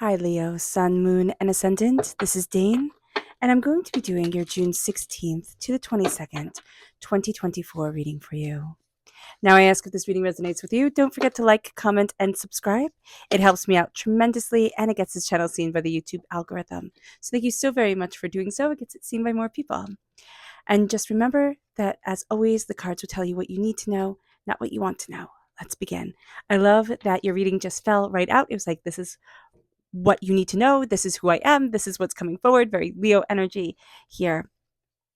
Hi, Leo, Sun, Moon, and Ascendant. This is Dane, and I'm going to be doing your June 16th to the 22nd, 2024 reading for you. Now, I ask if this reading resonates with you. Don't forget to like, comment, and subscribe. It helps me out tremendously, and it gets this channel seen by the YouTube algorithm. So, thank you so very much for doing so. It gets it seen by more people. And just remember that, as always, the cards will tell you what you need to know, not what you want to know. Let's begin. I love that your reading just fell right out. It was like, this is what you need to know. This is who I am. This is what's coming forward. Very Leo energy here.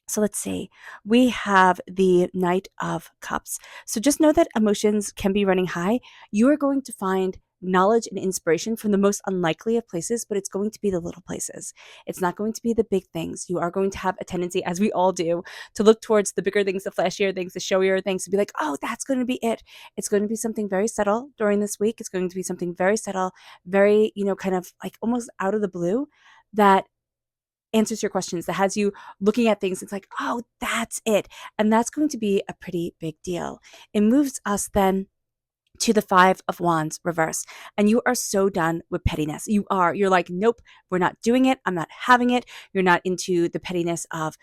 So let's see. We have the Knight of Cups. So just know that emotions can be running high. You are going to find knowledge and inspiration from the most unlikely of places, but it's going to be the little places. It's not going to be the big things. You are going to have a tendency, as we all do, to look towards the bigger things, the flashier things, the showier things, to be like, oh, that's going to be it. It's going to be something very subtle during this week. It's going to be something very subtle, very, kind of like almost out of the blue that answers your questions, that has you looking at things. It's like, oh, that's it. And that's going to be a pretty big deal. It moves us then to the Five of Wands reverse. And you are so done with pettiness. You're like, nope, we're not doing it. I'm not having it. You're not into the pettiness of,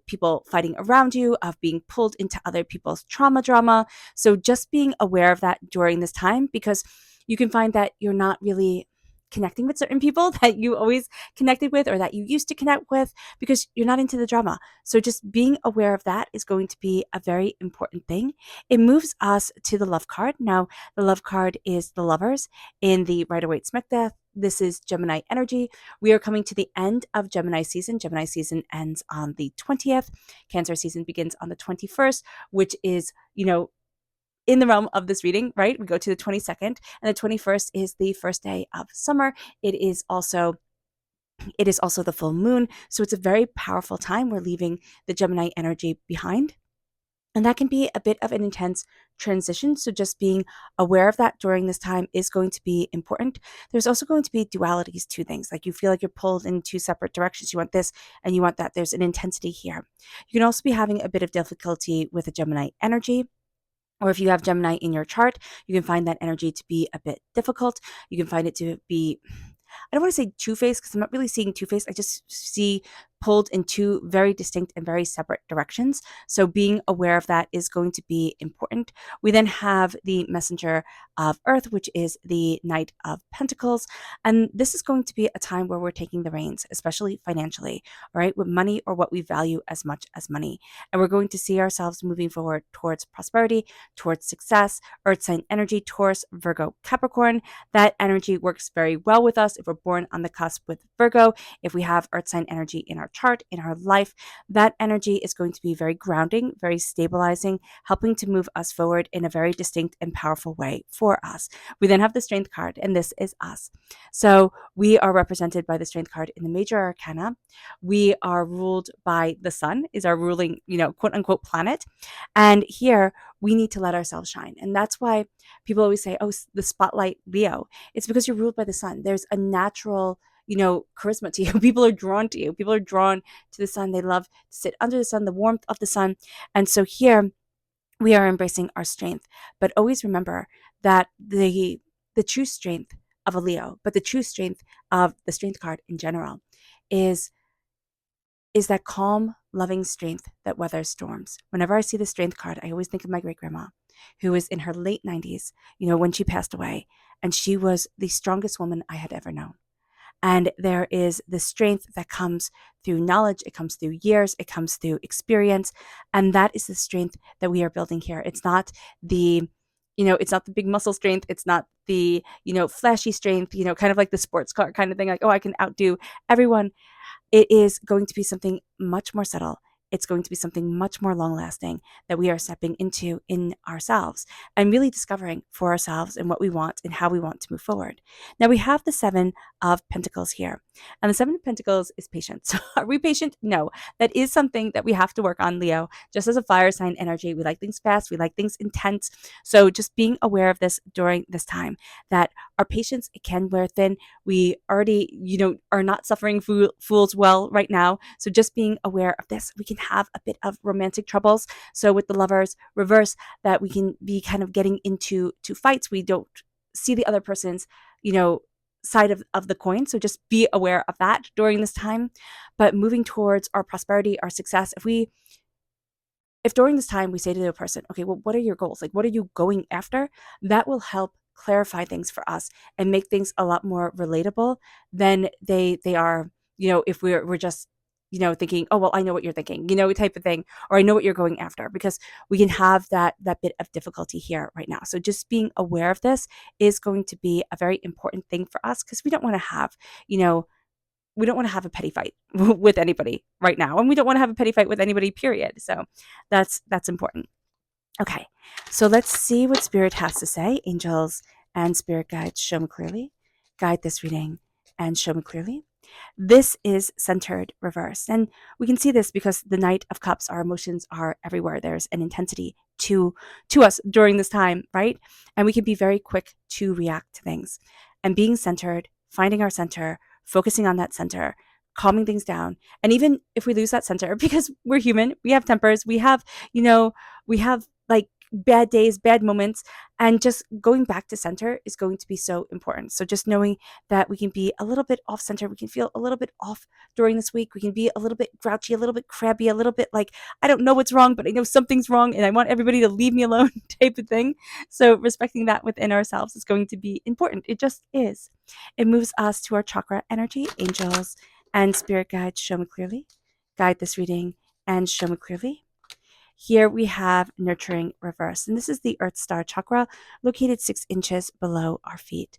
people fighting around you, of being pulled into other people's trauma drama. So just being aware of that during this time, because you can find that you're not really connecting with certain people that you always connected with or that you used to connect with because you're not into the drama. So just being aware of that is going to be a very important thing. It moves us to the Love card. Now, the Love card is the Lovers in the Rider-Waite Smecta. This is Gemini energy. We are coming to the end of Gemini season. Gemini season ends on the 20th. Cancer season begins on the 21st, which is, in the realm of this reading, right? We go to the 22nd, and the 21st is the first day of summer. It is also the full moon. So it's a very powerful time. We're leaving the Gemini energy behind. And that can be a bit of an intense transition. So just being aware of that during this time is going to be important. There's also going to be dualities to things. Like you feel like you're pulled in two separate directions. You want this and you want that. There's an intensity here. You can also be having a bit of difficulty with a Gemini energy. Or if you have Gemini in your chart, you can find that energy to be a bit difficult. You can find it to be, I don't want to say two-faced because I'm not really seeing two-faced. I just see pulled in two very distinct and very separate directions. So being aware of that is going to be important. We then have the Messenger of Earth, which is the Knight of Pentacles. And this is going to be a time where we're taking the reins, especially financially, all right, with money or what we value as much as money. And we're going to see ourselves moving forward towards prosperity, towards success. Earth sign energy, Taurus, Virgo, Capricorn. That energy works very well with us if we're born on the cusp with Virgo. If we have Earth sign energy in our chart, in our life, that energy is going to be very grounding, very stabilizing, helping to move us forward in a very distinct and powerful way for us. We then have the Strength card, and this is us. So we are represented by the Strength card in the major arcana. We are ruled by the sun, is our ruling, quote unquote planet. And here we need to let ourselves shine. And that's why people always say, oh, the spotlight Leo. It's because you're ruled by the sun. There's a natural, charisma to you. People are drawn to you. People are drawn to the sun. They love to sit under the sun, the warmth of the sun. And so here we are embracing our strength. But always remember that the true strength of a Leo, but the true strength of the Strength card in general is that calm, loving strength that weathers storms. Whenever I see the Strength card, I always think of my great grandma, who was in her late 90s, when she passed away, and she was the strongest woman I had ever known. And there is the strength that comes through knowledge, it comes through years, it comes through experience, and that is the strength that we are building here. It's not it's not the big muscle strength. It's not the, flashy strength, kind of like the sports car kind of thing, like, oh, I can outdo everyone. It is going to be something much more subtle. It's going to be something much more long lasting that we are stepping into in ourselves and really discovering for ourselves and what we want and how we want to move forward. Now we have the Seven of Pentacles here, and the Seven of Pentacles is patience. Are we patient? No, that is something that we have to work on, Leo. Just as a fire sign energy, we like things fast, we like things intense. So just being aware of this during this time, that our patience, it can wear thin. We already, are not suffering fools well right now. So just being aware of this, we can have a bit of romantic troubles. So with the Lovers reverse, that we can be kind of getting into fights. We don't see the other person's, side of the coin. So just be aware of that during this time. But moving towards our prosperity, our success, if during this time we say to the person, okay, well, what are your goals? Like, what are you going after? That will help clarify things for us and make things a lot more relatable than they are, if we're just, thinking, oh, well, I know what you're thinking, type of thing, or I know what you're going after, because we can have that bit of difficulty here right now. So just being aware of this is going to be a very important thing for us, because we don't want to have, you know, we don't want to have a petty fight with anybody right now, and we don't want to have a petty fight with anybody, period. So that's important. Okay, so let's see what spirit has to say. Angels and spirit guides, show me clearly. Guide this reading and show me clearly. This is centered reverse, and we can see this because the Knight of Cups, our emotions are everywhere. There's an intensity to us during this time, right? And we can be very quick to react to things. And being centered, finding our center, focusing on that center, calming things down. And even if we lose that center, because we're human, we have tempers, we have like bad days, bad moments, and just going back to center is going to be so important. So just knowing that we can be a little bit off center, we can feel a little bit off during this week, we can be a little bit grouchy, a little bit crabby, a little bit like, I don't know what's wrong, but I know something's wrong and I want everybody to leave me alone type of thing. So respecting that within ourselves is going to be important. It just is. It moves us to our chakra energy. Angels and spirit guides, show me clearly. Guide this reading and show me clearly. Here we have nurturing reverse, and this is the Earth Star chakra located 6 inches below our feet.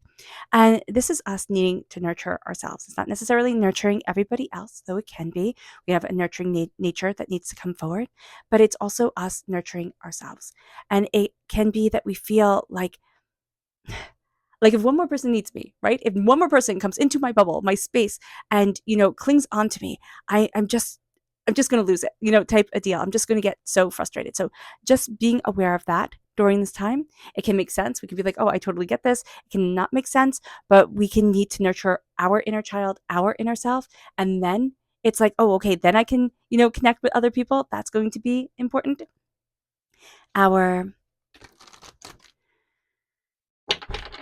And this is us needing to nurture ourselves. It's not necessarily nurturing everybody else, though it can be. We have a nurturing nature that needs to come forward, but it's also us nurturing ourselves. And it can be that we feel like if one more person needs me, right? If one more person comes into my bubble, my space, and clings onto me, I'm just going to lose it, type of deal. I'm just going to get so frustrated. So just being aware of that during this time, it can make sense. We can be like, oh, I totally get this. It can not make sense, but we can need to nurture our inner child, our inner self. And then it's like, oh, okay, then I can, connect with other people. That's going to be important. Our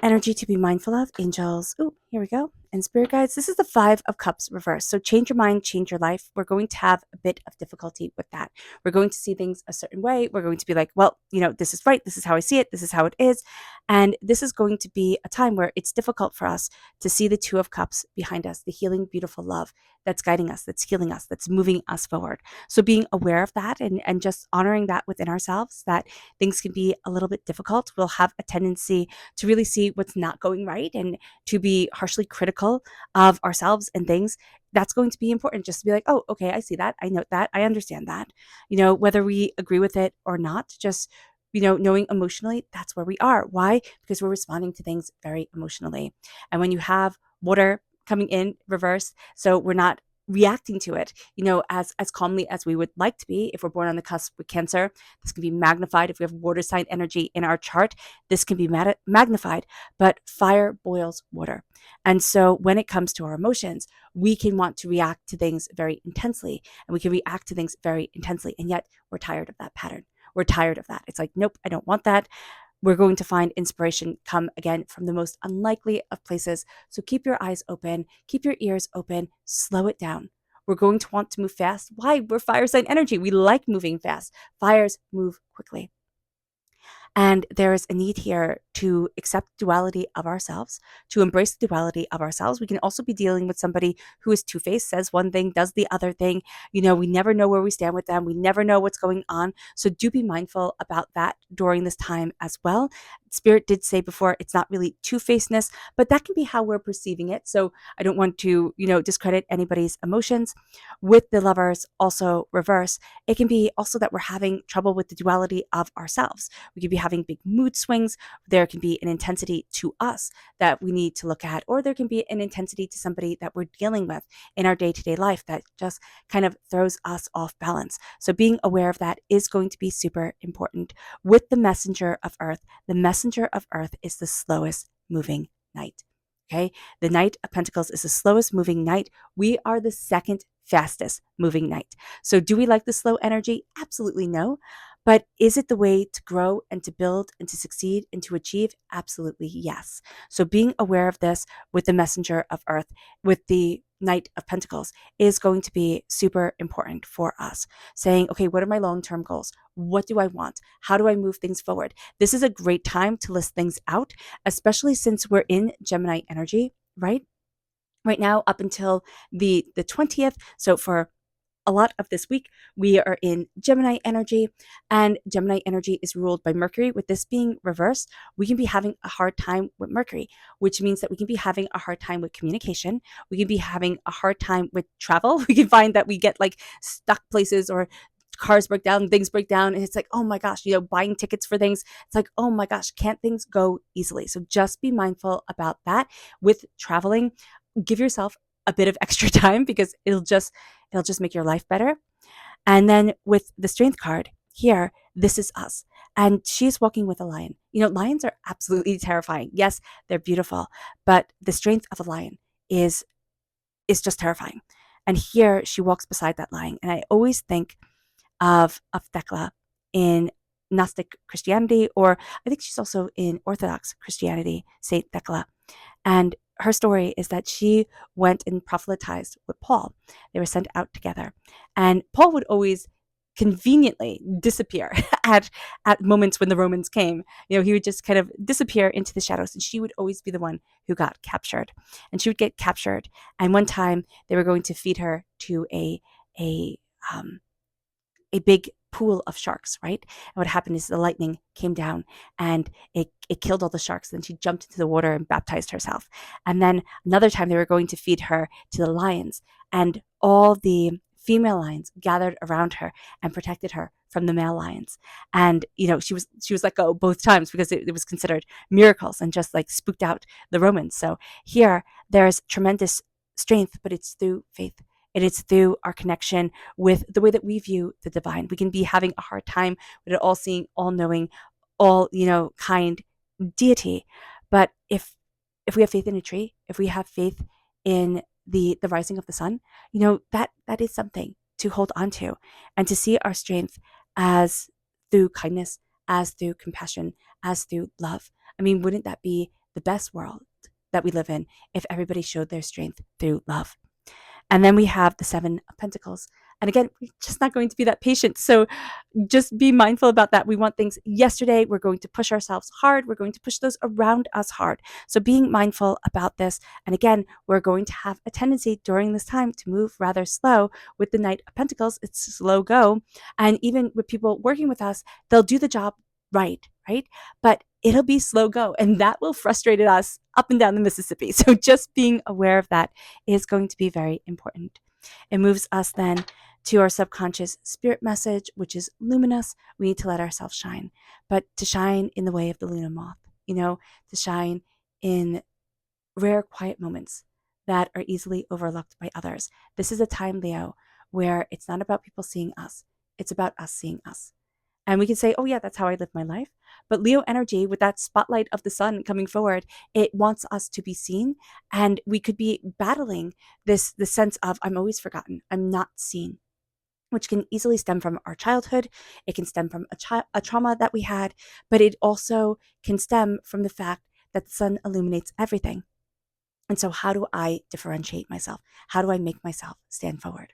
energy to be mindful of, angels. Oh, here we go. And spirit guides. This is the 5 of Cups reversed. So change your mind, change your life. We're going to have a bit of difficulty with that. We're going to see things a certain way. We're going to be like, well, this is right. This is how I see it. This is how it is. And this is going to be a time where it's difficult for us to see the 2 of Cups behind us, the healing, beautiful love that's guiding us, that's healing us, that's moving us forward. So being aware of that and just honoring that within ourselves, that things can be a little bit difficult. We'll have a tendency to really see what's not going right and to be harshly critical of ourselves and things. That's going to be important, just to be like, oh, okay, I see that, I note that, I understand that, whether we agree with it or not, just knowing emotionally that's where we are. Why? Because we're responding to things very emotionally. And when you have water coming in reverse, so we're not reacting to it, as calmly as we would like to be. If we're born on the cusp with Cancer, this can be magnified. If we have water sign energy in our chart, this can be magnified. But fire boils water. And so when it comes to our emotions, we can want to react to things very intensely, and we can react to things very intensely. And yet we're tired of that pattern. We're tired of that. It's like, nope, I don't want that. We're going to find inspiration come again from the most unlikely of places. So keep your eyes open, keep your ears open, slow it down. We're going to want to move fast. Why? We're fire sign energy. We like moving fast. Fires move quickly. And there is a need here to accept duality of ourselves, to embrace the duality of ourselves. We can also be dealing with somebody who is two-faced, says one thing, does the other thing. We never know where we stand with them. We never know what's going on. So do be mindful about that during this time as well. Spirit did say before, it's not really two-facedness, but that can be how we're perceiving it. So I don't want to, discredit anybody's emotions. With the Lovers also reverse, it can be also that we're having trouble with the duality of ourselves. We could be having big mood swings. There can be an intensity to us that we need to look at, or there can be an intensity to somebody that we're dealing with in our day-to-day life that just kind of throws us off balance. So being aware of that is going to be super important. With the Messenger of Earth, the Messenger of Earth is the slowest moving knight. Okay, the Knight of Pentacles is the slowest moving knight. We are the second fastest moving knight. So do we like the slow energy? Absolutely no. But is it the way to grow and to build and to succeed and to achieve? Absolutely yes. So being aware of this with the messenger of earth, with the Knight of Pentacles, is going to be super important for us. Saying, okay, what are my long-term goals? What do I want? How do I move things forward? This is a great time to list things out, especially since we're in Gemini energy, right? Right now, up until the 20th. So for a lot of this week, we are in Gemini energy, and Gemini energy is ruled by Mercury. With this being reversed, we can be having a hard time with Mercury, which means that we can be having a hard time with communication. We can be having a hard time with travel. We can find that we get like stuck places, or cars break down, things break down, and it's like, oh my gosh, buying tickets for things. It's like, oh my gosh, can't things go easily? So just be mindful about that with traveling. Give yourself a bit of extra time, because it'll just make your life better. And then with the strength card here, this is us. And she's walking with a lion. Lions are absolutely terrifying. Yes, they're beautiful, but the strength of a lion is just terrifying. And here she walks beside that lion. And I always think of Thecla in Gnostic Christianity, or I think she's also in Orthodox Christianity, Saint Thecla. And her story is that she went and proselytized with Paul. They were sent out together. And Paul would always conveniently disappear at moments when the Romans came. He would just kind of disappear into the shadows, and she would always be the one who got captured. And she would get captured. And one time they were going to feed her to a big pool of sharks, right? And what happened is the lightning came down and it killed all the sharks. Then she jumped into the water and baptized herself. And then another time they were going to feed her to the lions, and all the female lions gathered around her and protected her from the male lions. And she was let go both times, because it was considered miracles and just like spooked out the Romans. So here there's tremendous strength, but it's through faith. And it's through our connection with the way that we view the divine. We can be having a hard time with an all-seeing, all-knowing, kind deity. But if we have faith in a tree, if we have faith in the rising of the sun, that is something to hold on to, and to see our strength as through kindness, as through compassion, as through love. I mean, wouldn't that be the best world that we live in, if everybody showed their strength through love? And then we have the Seven of Pentacles. And again, we're just not going to be that patient. So just be mindful about that. We want things yesterday. We're going to push ourselves hard. We're going to push those around us hard. So being mindful about this. And again, we're going to have a tendency during this time to move rather slow. With the Knight of Pentacles, it's slow go. And even with people working with us, they'll do the job right? But it'll be slow go, and that will frustrate us up and down the Mississippi. So just being aware of that is going to be very important. It moves us then to our subconscious spirit message, which is luminous. We need to let ourselves shine, but to shine in the way of the Luna moth, to shine in rare, quiet moments that are easily overlooked by others. This is a time, Leo, where it's not about people seeing us. It's about us seeing us. And we can say, oh yeah, that's how I live my life. But Leo energy, with that spotlight of the sun coming forward, it wants us to be seen. And we could be battling this sense of, I'm always forgotten, I'm not seen, which can easily stem from our childhood. It can stem from a trauma that we had, but it also can stem from the fact that the sun illuminates everything. And so how do I differentiate myself? How do I make myself stand forward?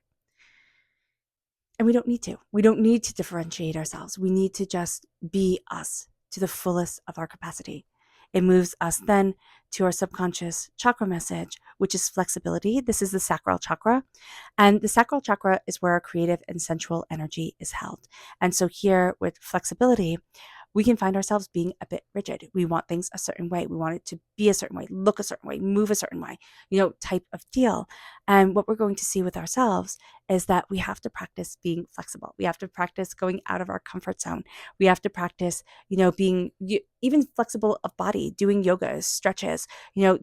And we don't need to. We don't need to differentiate ourselves. We need to just be us to the fullest of our capacity. It moves us then to our subconscious chakra message, which is flexibility. This is the sacral chakra. And the sacral chakra is where our creative and sensual energy is held. And so here with flexibility, we can find ourselves being a bit rigid. We want things a certain way. We want it to be a certain way, look a certain way, move a certain way, type of deal. And what we're going to see with ourselves is that we have to practice being flexible. We have to practice going out of our comfort zone. We have to practice, being even flexible of body, doing yoga, stretches,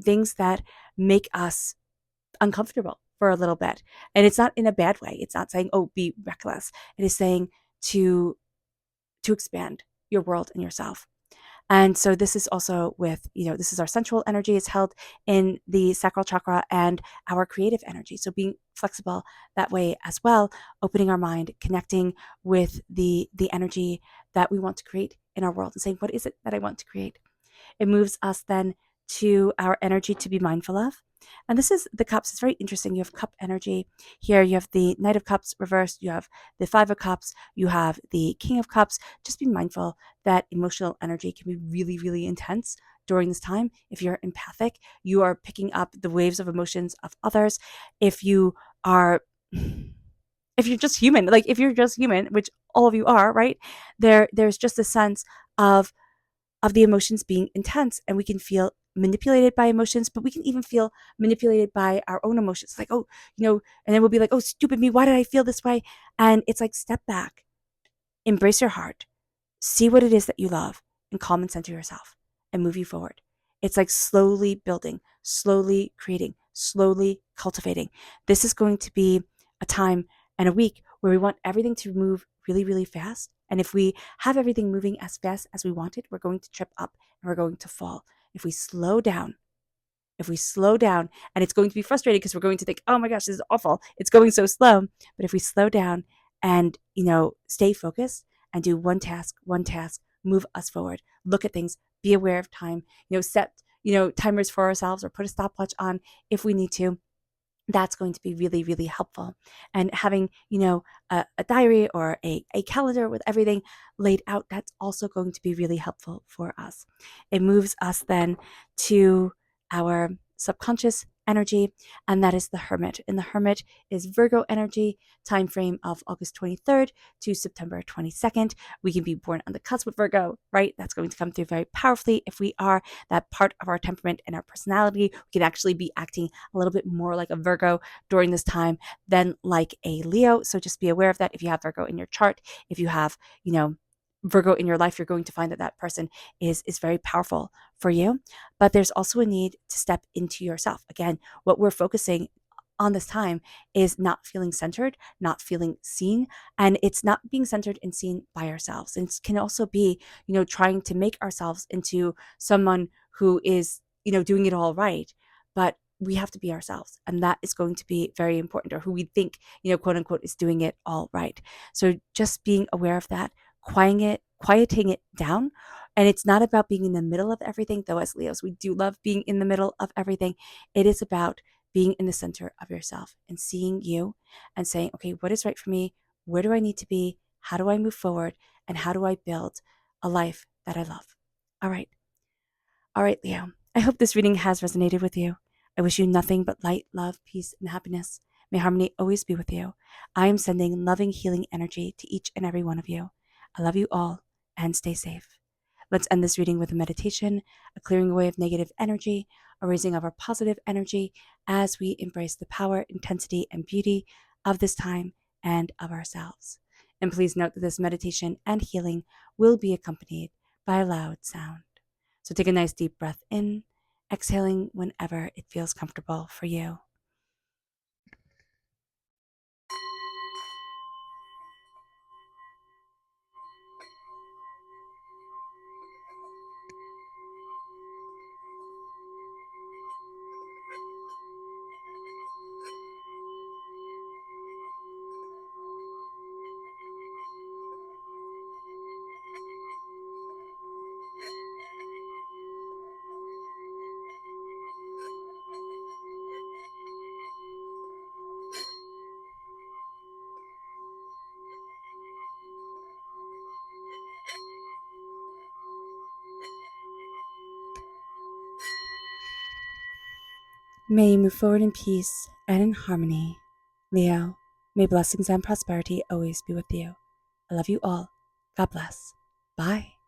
things that make us uncomfortable for a little bit. And it's not in a bad way. It's not saying, oh, be reckless. It is saying to expand your world and yourself. And so this is also with, this is our sensual energy. It's held in the sacral chakra and our creative energy. So being flexible that way as well, opening our mind, connecting with the energy that we want to create in our world and saying, what is it that I want to create? It moves us then to our energy to be mindful of. And this is the cups. It's very interesting. You have cup energy here. You have the Knight of Cups reversed. You have the Five of Cups. You have the King of Cups. Just be mindful that emotional energy can be really, really intense during this time. If you're empathic, you are picking up the waves of emotions of others. If you are, if you're just human, which all of you are, right? There's just a sense of the emotions being intense, and we can feel manipulated by emotions, but we can even feel manipulated by our own emotions. Like, oh, and then we'll be like, oh, stupid me, why did I feel this way? And it's like, step back, embrace your heart, see what it is that you love, and calm and center yourself and move you forward. It's like slowly building, slowly creating, slowly cultivating. This is going to be a time and a week where we want everything to move really, really fast. And if we have everything moving as fast as we want it, we're going to trip up and we're going to fall. If we slow down, and it's going to be frustrating because we're going to think, oh my gosh, this is awful. It's going so slow. But if we slow down and, stay focused and do one task, move us forward, look at things, be aware of time, set, timers for ourselves or put a stopwatch on if we need to. That's going to be really, really helpful. And having, a diary or a calendar with everything laid out, that's also going to be really helpful for us. It moves us then to our subconscious energy, and that is the Hermit. And the Hermit is Virgo energy, time frame of August 23rd to September 22nd. We can be born on the cusp with Virgo, right? That's going to come through very powerfully. If we are that part of our temperament and our personality, we can actually be acting a little bit more like a Virgo during this time than like a Leo. So just be aware of that. If you have Virgo in your chart, if you have, Virgo in your life, you're going to find that that person is very powerful for you. But there's also a need to step into yourself. Again, what we're focusing on this time is not feeling centered, not feeling seen, and it's not being centered and seen by ourselves. And it can also be, trying to make ourselves into someone who is, doing it all right, but we have to be ourselves, and that is going to be very important, or who we think, quote unquote, is doing it all right. So just being aware of that, quieting it down. And it's not about being in the middle of everything, though as Leos, we do love being in the middle of everything. It is about being in the center of yourself and seeing you and saying, okay, what is right for me? Where do I need to be? How do I move forward? And how do I build a life that I love? All right. All right, Leo. I hope this reading has resonated with you. I wish you nothing but light, love, peace, and happiness. May harmony always be with you. I am sending loving, healing energy to each and every one of you. I love you all, and stay safe. Let's end this reading with a meditation, a clearing away of negative energy, a raising of our positive energy as we embrace the power, intensity, and beauty of this time and of ourselves. And please note that this meditation and healing will be accompanied by a loud sound. So take a nice deep breath in, exhaling whenever it feels comfortable for you. May you move forward in peace and in harmony. Leo, may blessings and prosperity always be with you. I love you all. God bless. Bye.